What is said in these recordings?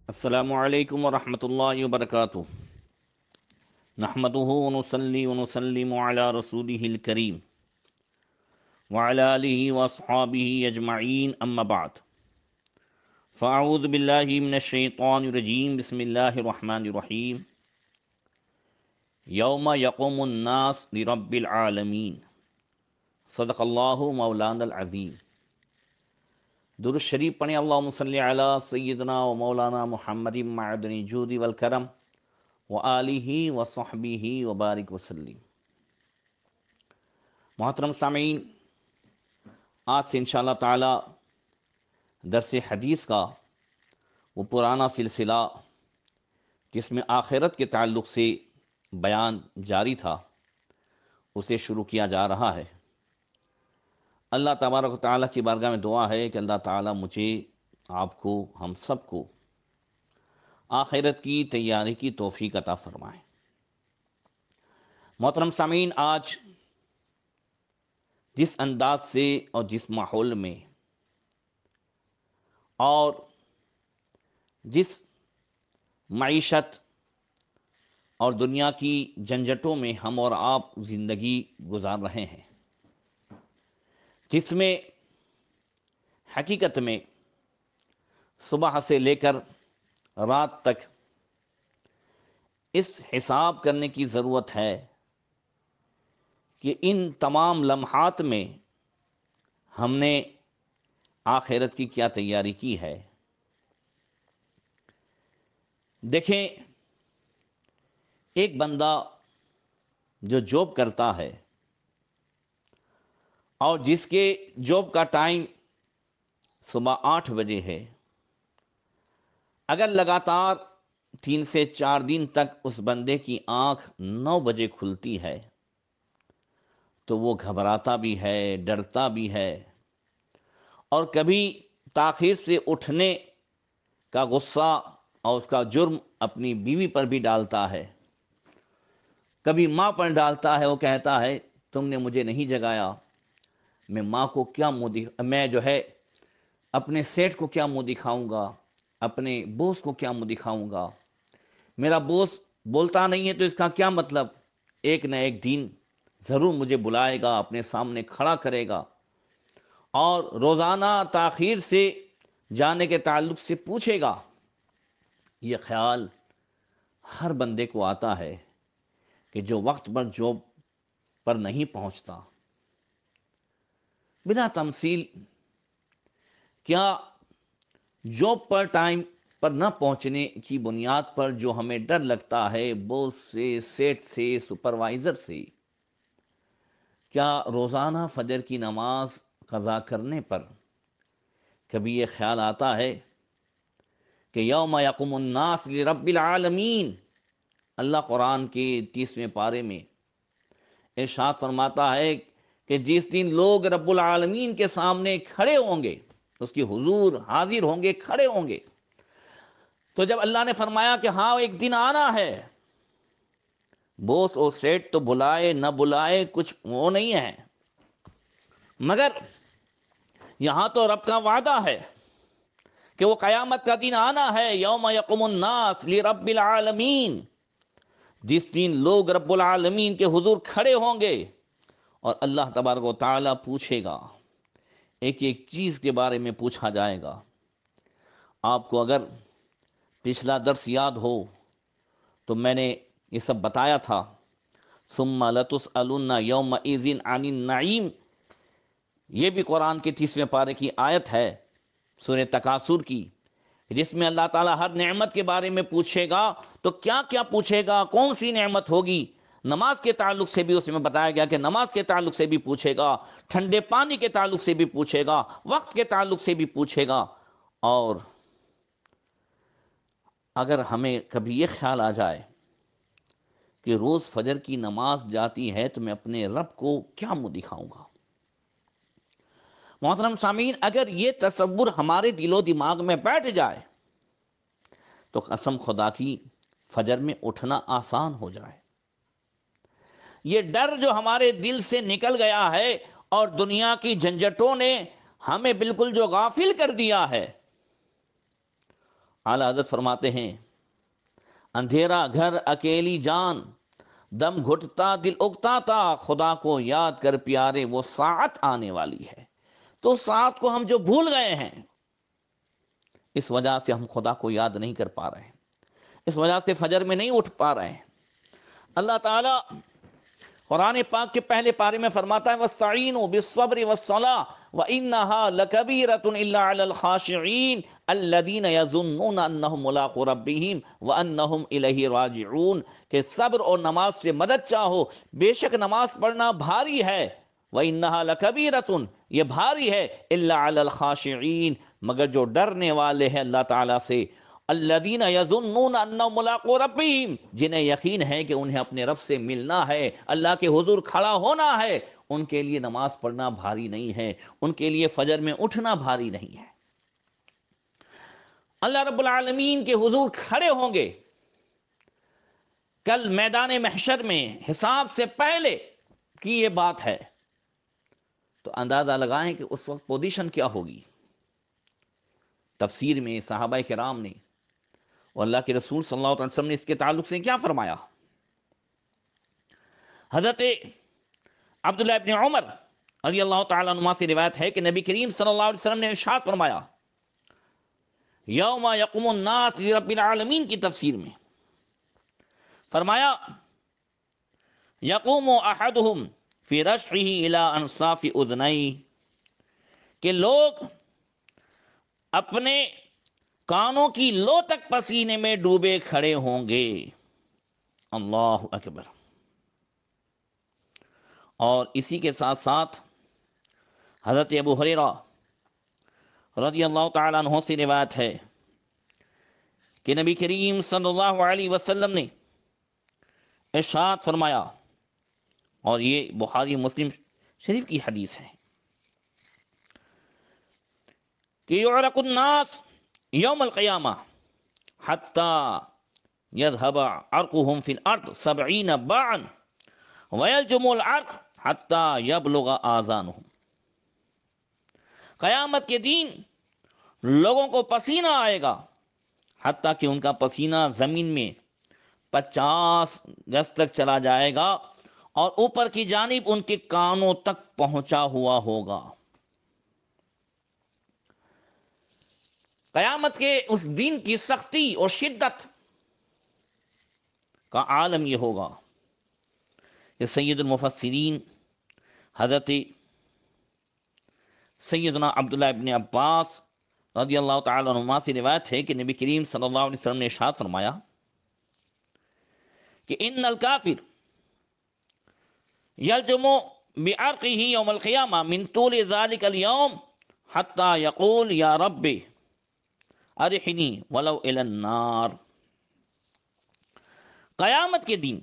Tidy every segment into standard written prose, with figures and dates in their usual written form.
السلام علیکم ورحمۃ اللہ وبرکاتہ۔ نحمدہ ونصلی ونسلم علی رسولہ الکریم وعلی آلہ واصحابہ اجمعین، اما بعد فاعوذ باللہ من الشیطان الرجیم، بسم اللہ الرحمن الرحیم۔ یوم یقوم الناس لرب العالمین، صدق اللہ مولانا العظیم۔ درود شریف پڑھیں، اللہم صلی علی سیدنا و مولانا محمد معدن الجود والکرم وآلہ وصحبہ وبارک وسلم۔ محترم سامعین، آج سے انشاءاللہ تعالی درس حدیث کا وہ پرانا سلسلہ جس میں آخرت کے تعلق سے بیان جاری تھا، اسے شروع کیا جا رہا ہے۔ اللہ تبارک و تعالیٰ کی بارگاہ میں دعا ہے کہ اللہ تعالیٰ مجھے، آپ کو، ہم سب کو آخرت کی تیاری کی توفیق عطا فرمائے۔ محترم سامعین، آج جس انداز سے اور جس ماحول میں اور جس معیشت اور دنیا کی جھنجھٹوں میں ہم اور آپ زندگی گزار رہے ہیں، جس میں حقیقت میں صبح سے لے کر رات تک اس حساب کرنے کی ضرورت ہے کہ ان تمام لمحات میں ہم نے آخرت کی کیا تیاری کی ہے۔ دیکھیں، ایک بندہ جو جاب کرتا ہے اور جس کے جاب کا ٹائم صبح 8 بجے ہے، اگر لگاتار 3 سے 4 دن تک اس بندے کی آنکھ 9 بجے کھلتی ہے تو وہ گھبراتا بھی ہے، ڈرتا بھی ہے، اور کبھی تاخیر سے اٹھنے کا غصہ اور اس کا جرم اپنی بیوی پر بھی ڈالتا ہے، کبھی ماں پر ڈالتا ہے۔ وہ کہتا ہے تم نے مجھے نہیں جگایا، میں ماں کو کیا میں اپنے سیٹ کو کیا منہ دکھاؤں گا، اپنے بوس کو کیا منہ دکھاؤں گا، میرا بوس بولتا نہیں ہے تو اس کا کیا مطلب، ایک نہ ایک دن ضرور مجھے بلائے گا، اپنے سامنے کھڑا کرے گا، اور روزانہ تاخیر سے جانے کے تعلق سے پوچھے گا۔ یہ خیال ہر بندے کو آتا ہے کہ جو وقت پر جاب پر نہیں پہنچتا۔ بنا تمثیل، کیا جاب پر ٹائم پر نہ پہنچنے کی بنیاد پر جو ہمیں ڈر لگتا ہے باس سے، سیٹ سے، سپروائزر سے، کیا روزانہ فجر کی نماز قضا کرنے پر کبھی یہ خیال آتا ہے کہ یوم یقوم الناس لرب العالمین؟ اللہ قرآن کے 30ویں پارے میں ارشاد فرماتا ہے کہ جس دن لوگ رب العالمین کے سامنے کھڑے ہوں گے، اس کی حضور حاضر ہوں گے، کھڑے ہوں گے، تو جب اللہ نے فرمایا کہ ہاں ایک دن آنا ہے، بوس اور سیٹ تو بلائے نہ بلائے کچھ وہ نہیں ہے، مگر یہاں تو رب کا وعدہ ہے کہ وہ قیامت کا دن آنا ہے، یوم یقوم الناس لرب العالمین، جس دن لوگ رب العالمین کے حضور کھڑے ہوں گے اور اللہ تبارک و تعالیٰ پوچھے گا، ایک ایک چیز کے بارے میں پوچھا جائے گا۔ آپ کو اگر پچھلا درس یاد ہو تو میں نے یہ سب بتایا تھا، ثم لتسألن یومئذ عن النعیم، یہ بھی قرآن کے 30ویں پارے کی آیت ہے، سورہ تکاثر کی، جس میں اللہ تعالیٰ ہر نعمت کے بارے میں پوچھے گا۔ تو کیا کیا پوچھے گا، کون سی نعمت ہوگی؟ نماز کے تعلق سے بھی اس میں بتایا گیا کہ نماز کے تعلق سے بھی پوچھے گا، ٹھنڈے پانی کے تعلق سے بھی پوچھے گا، وقت کے تعلق سے بھی پوچھے گا۔ اور اگر ہمیں کبھی یہ خیال آ جائے کہ روز فجر کی نماز جاتی ہے تو میں اپنے رب کو کیا منہ دکھاؤں گا؟ محترم سامعین، اگر یہ تصور ہمارے دل و دماغ میں بیٹھ جائے تو قسم خدا کی فجر میں اٹھنا آسان ہو جائے۔ یہ ڈر جو ہمارے دل سے نکل گیا ہے اور دنیا کی جھنجھٹوں نے ہمیں بالکل جو غافل کر دیا ہے، اعلیٰ حضرت فرماتے ہیں اندھیرا گھر اکیلی جان دم گھٹتا دل اگتا تھا خدا کو یاد کر پیارے وہ ساعت آنے والی ہے۔ تو ساعت کو ہم جو بھول گئے ہیں، اس وجہ سے ہم خدا کو یاد نہیں کر پا رہے ہیں، اس وجہ سے فجر میں نہیں اٹھ پا رہے ہیں۔ اللہ تعالیٰ قرآن پاک کے پہلے پارے میں فرماتا ہے وَاسْتَعِينُوا بِالصَّبْرِ وَالصَّلَاةِ وَإِنَّهَا لَكَبِيرَةٌ إِلَّا عَلَى الْخَاشِعِينَ الَّذِينَ يَظُنُّونَ أَنَّهُمْ مُلَاقُو رَبِّهِمْ وَأَنَّهُمْ إِلَيْهِ رَاجِعُونَ کہ صبر اور نماز سے مدد چاہو، بے شک نماز پڑھنا بھاری ہے، وَإِنَّهَا لَكَبِيرَةٌ یہ بھاری ہے، إِلَّا عَلَى الْخَاشِعِينَ مگر جو ڈرنے والے ہیں اللہ تعالیٰ سے، الذین یظنون انہم ملاقو ربہم جنہیں یقین ہے کہ انہیں اپنے رب سے ملنا ہے، اللہ کے حضور کھڑا ہونا ہے، ان کے لیے نماز پڑھنا بھاری نہیں ہے، ان کے لیے فجر میں اٹھنا بھاری نہیں ہے۔ اللہ رب العالمین کے حضور کھڑے ہوں گے کل میدان محشر میں، حساب سے پہلے کی یہ بات ہے، تو اندازہ لگائیں کہ اس وقت پوزیشن کیا ہوگی۔ تفسیر میں صحابہ کرام نے اور اللہ کے رسول صلی اللہ علیہ وسلم نے اس کے تعلق سے کیا فرمایا؟ حضرت عبداللہ ابن عمر رضی اللہ تعالیٰ عنہ سے روایت ہے کہ نبی کریم صلی اللہ علیہ وسلم نے ارشاد فرمایا یوم یقوم الناس لرب العالمین کی تفسیر میں فرمایا یقوم احدہم فی رشحہ الی انصاف اذنیہ کہ لوگ اپنے کانوں کی لو تک پسینے میں ڈوبے کھڑے ہوں گے۔ اللہ اکبر۔ اور اسی کے ساتھ ساتھ حضرت ابو ہریرہ رضی اللہ تعالیٰ عنہ سے روایت ہے کہ نبی کریم صلی اللہ علیہ وسلم نے ارشاد فرمایا، اور یہ بخاری مسلم شریف کی حدیث ہے کہ یعرق الناس یوم القیامہ حتی یذهب عرقهم فی الارض 70 باعا ویلجم العرق حتی یبلغ آذانهم۔ قیامت کے دن لوگوں کو پسینہ آئے گا حتیٰ کہ ان کا پسینہ زمین میں 50 گز تک چلا جائے گا اور اوپر کی جانب ان کے کانوں تک پہنچا ہوا ہوگا۔ قیامت کے اس دن کی سختی اور شدت کا عالم یہ ہوگا کہ سید المفسرین حضرت سیدنا عبداللہ ابن عباس رضی اللہ تعالیٰ عنہما سے روایت ہے کہ نبی کریم صلی اللہ علیہ وسلم نے ارشاد فرمایا کہ ان الکافر یلجم بعرقہ یوم القیامہ من طول ذلک اليوم حتی یقول یا رب ارحنی ولو الی النار۔ قیامت کے دن،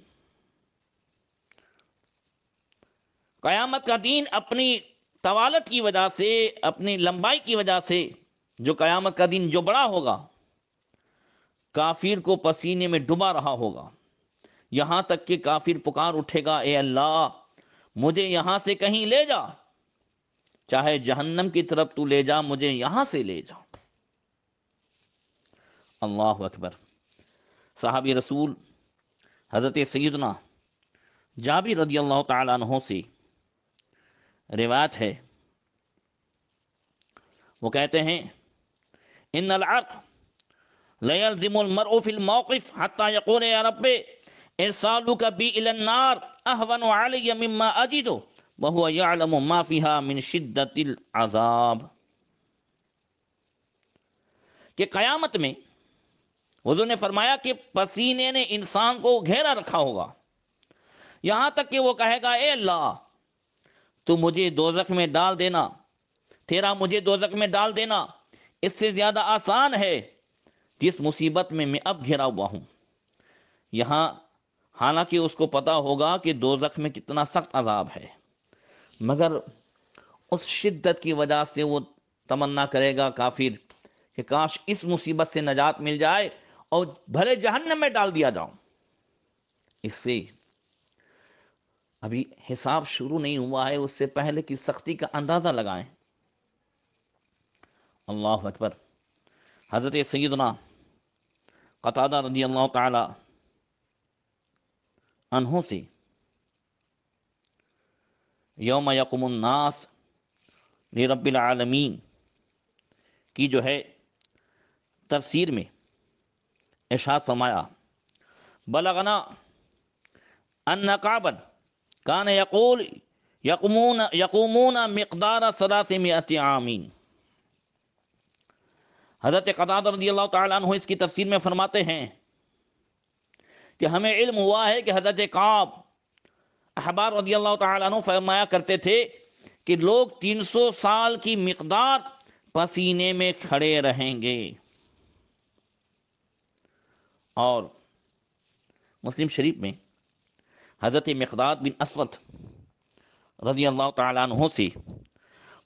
قیامت کا دن اپنی طوالت کی وجہ سے، اپنی لمبائی کی وجہ سے، جو قیامت کا دن جو بڑا ہوگا، کافر کو پسینے میں ڈبا رہا ہوگا، یہاں تک کہ کافر پکار اٹھے گا اے اللہ مجھے یہاں سے کہیں لے جا، چاہے جہنم کی طرف تو لے جا، مجھے یہاں سے لے جا۔ اللہ اکبر۔ صحابی رسول حضرت سیدنا جابر رضی اللہ تعالیٰ عنہ سے روایت ہے، وہ کہتے ہیں ان العرق لیلزم المرء فی الموقف حتی یقول یا رب ارسالک بی الی النار اہون علی مما اجد وہو یعلم ما فیہا من شدت العذاب۔ کہ قیامت میں حضور نے فرمایا کہ پسینے نے انسان کو گھیرا رکھا ہوگا، یہاں تک کہ وہ کہے گا اے اللہ تو مجھے دوزخ میں ڈال دینا، تیرا مجھے دوزخ میں ڈال دینا اس سے زیادہ آسان ہے جس مصیبت میں میں اب گھرا ہوا ہوں۔ یہاں حالانکہ اس کو پتا ہوگا کہ دوزخ میں کتنا سخت عذاب ہے، مگر اس شدت کی وجہ سے وہ تمنا کرے گا کافر کہ کاش اس مصیبت سے نجات مل جائے اور بھلے جہنم میں ڈال دیا جاؤں۔ اس سے ابھی حساب شروع نہیں ہوا ہے، اس سے پہلے کی سختی کا اندازہ لگائیں۔ اللہ اکبر۔ حضرت سیدنا قتادہ رضی اللہ تعالی عنہ سے یوم یقوم الناس لرب العالمین کی جو ہے تفسیر میں ارشاد فرمایا بلغنا ان کعبا کان یقول یقومون مقدار 300 عام. حضرت قتادہ رضی اللہ تعالیٰ عنہ اس کی تفسیر میں فرماتے ہیں کہ ہمیں علم ہوا ہے کہ حضرت کعب احبار رضی اللہ تعالیٰ عنہ فرمایا کرتے تھے کہ لوگ 300 سال کی مقدار پسینے میں کھڑے رہیں گے. اور مسلم شریف میں حضرت مقداد بن اسود رضی اللہ تعالیٰ عنہ سے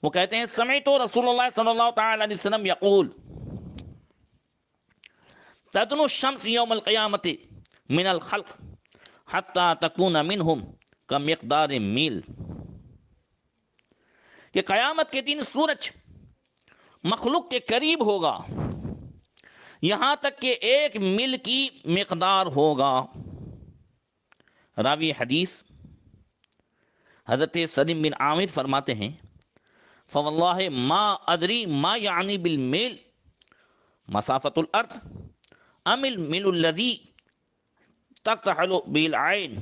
وہ کہتے ہیں سمعت رسول اللہ صلی اللہ تعالیٰ علیہ وسلم یقول تدنو الشمس یوم القیامت من الخلق حتی تکون منہم کمقدار میل. کہ قیامت کے دن سورج مخلوق کے قریب ہوگا یہاں تک کہ 1 میل کی مقدار ہوگا. راوی حدیث حضرت سلیم بن عامر فرماتے ہیں فواللہ ما ادری ما یعنی بالمیل مسافت الارض ام المیل الذی تقتحل بالعین.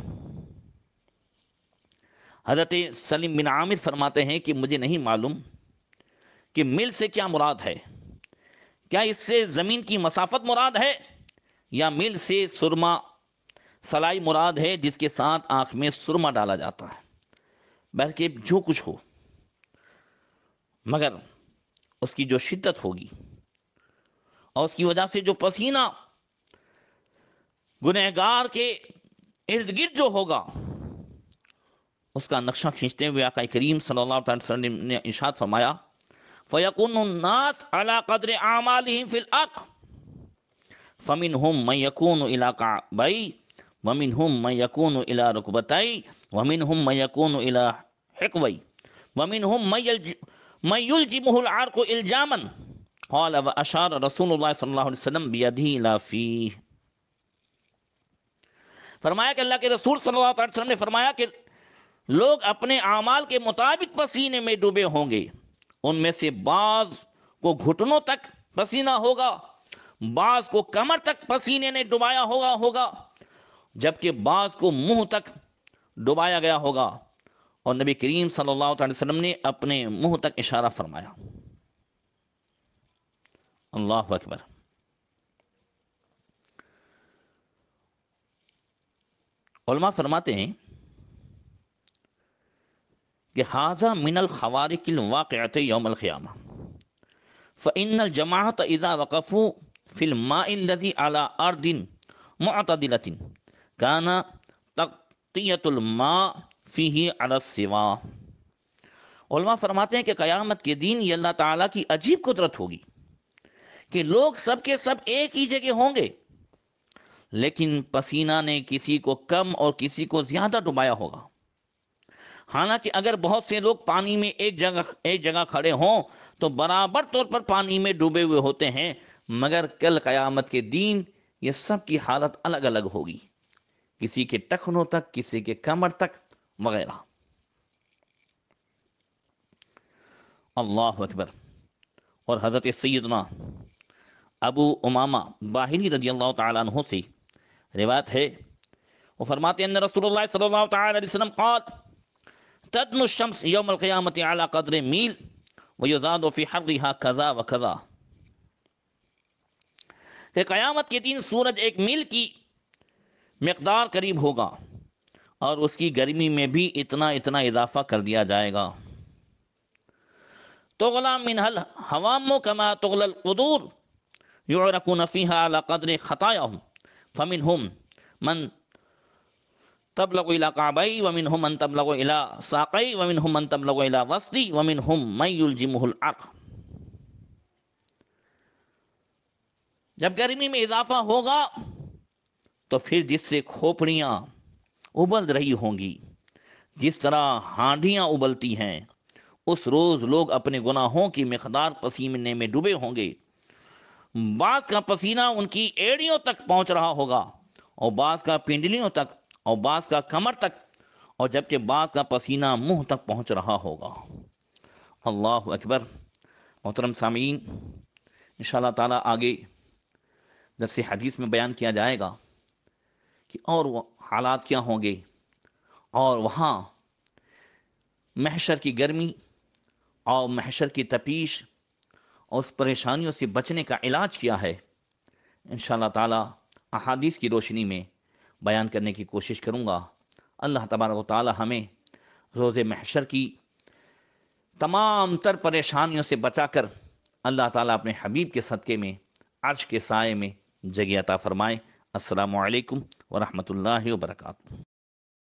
حضرت سلیم بن عامر فرماتے ہیں کہ مجھے نہیں معلوم کہ میل سے کیا مراد ہے، کیا اس سے زمین کی مسافت مراد ہے یا میل سے سرما سلائی مراد ہے جس کے ساتھ آنکھ میں سرما ڈالا جاتا ہے. بلکہ جو کچھ ہو مگر اس کی جو شدت ہوگی اور اس کی وجہ سے جو پسینہ گنہگار کے ارد گرد جو ہوگا اس کا نقشہ کھینچتے ہوئے آقا کریم صلی اللہ علیہ وسلم نے ارشاد فرمایا فَيَكُونُ النَّاسُ عَلَى قَدْرِ أَعْمَالِهِمْ فِي الْأَرْضِ فَمِنْهُمْ مَنْ يَكُونُ إِلَى كَعْبَيْهِ وَمِنْهُمْ مَنْ يَكُونُ إِلَى رُكْبَتَيْهِ وَمِنْهُمْ مَنْ يَكُونُ إِلَى حِقْوَيْهِ وَمِنْهُمْ مَنْ يُلْجِمُهُ الْعَرْقُ إِلْجَامًا قَالَ وَأَشَارَ رسول اللہ صلی اللہ علیہ وسلم بِيَدِهِ إِلَى فِيهِ. فرمایا کہ اللہ کے رسول صلی اللہ علیہ وسلم نے فرمایا کہ لوگ اپنے اعمال کے مطابق پسینے میں ڈوبے ہوں گے. ان میں سے بعض کو گھٹنوں تک پسینہ ہوگا، بعض کو کمر تک پسینے نے ڈبایا ہوگا جبکہ بعض کو منہ تک ڈبایا گیا ہوگا. اور نبی کریم صلی اللہ علیہ وسلم نے اپنے منہ تک اشارہ فرمایا. اللہ اکبر. علماء فرماتے ہیں کہ ھذا من الخوارق الواقعۃ یوم القیامہ فإن الجماعۃ اذا وقفوا في الماء الذي على ارض معتدلۃ كان تغطیۃ الماء فيه على السواء. علماء فرماتے ہیں کہ قیامت کے دن یہ اللہ تعالیٰ کی عجیب قدرت ہوگی کہ لوگ سب کے سب ایک ہی جگہ ہوں گے لیکن پسینہ نے کسی کو کم اور کسی کو زیادہ ڈبایا ہوگا. حالانکہ اگر بہت سے لوگ پانی میں ایک جگہ کھڑے ہوں تو برابر طور پر پانی میں ڈوبے ہوئے ہوتے ہیں، مگر کل قیامت کے دن یہ سب کی حالت الگ الگ ہوگی، کسی کے ٹخنوں تک، کسی کے کمر تک وغیرہ. اللہ اکبر. اور حضرت سیدنا ابو امامہ باہلی رضی اللہ تعالیٰ عنہ سے روایت ہے، وہ فرماتے ہیں ان رسول اللہ صلی اللہ تعالیٰ علیہ وسلم قال تدنو الشمس یوم القیامت علی قدر میل ویزاد فی حرها کذا و کذا. کہ قیامت کے دن سورج 1 میل کی مقدار قریب ہوگا اور اس کی گرمی میں بھی اتنا اضافہ کر دیا جائے گا. تغلی منها الحوام کما تغلی القدور یعرقون فیها علی قدر خطایاهم فمنهم من تبلغ الى قعبی ومنهم من تبلغ الى ساقی ومنهم من تبلغ الى وسطی ومنهم من یلجمه العرق. جب گرمی میں اضافہ ہوگا تو پھر جس سے کھوپڑیاں ابل رہی ہوں گی، جس طرح ہانڈیاں ابلتی ہیں، اس روز لوگ اپنے گناہوں کی مقدار پسینے میں ڈوبے ہوں گے. بعض کا پسینہ ان کی ایڑیوں تک پہنچ رہا ہوگا، اور بعض کا پنڈلیوں تک، اور بعض کا کمر تک، اور جبکہ بعض کا پسینہ منہ تک پہنچ رہا ہوگا۔ اللہ اکبر۔ محترم سامعین، انشاءاللہ تعالیٰ آگے درس حدیث میں بیان کیا جائے گا کہ اور وہ حالات کیا ہوں گے، اور وہاں محشر کی گرمی اور محشر کی تپیش اور اس پریشانیوں سے بچنے کا علاج کیا ہے، انشاءاللہ تعالیٰ احادیث کی روشنی میں بیان کرنے کی کوشش کروں گا۔ اللہ تبارک و تعالیٰ ہمیں روز محشر کی تمام تر پریشانیوں سے بچا کر اللہ تعالیٰ اپنے حبیب کے صدقے میں عرش کے سائے میں جگہ عطا فرمائے۔ السلام علیکم ورحمۃ اللہ وبرکاتہ۔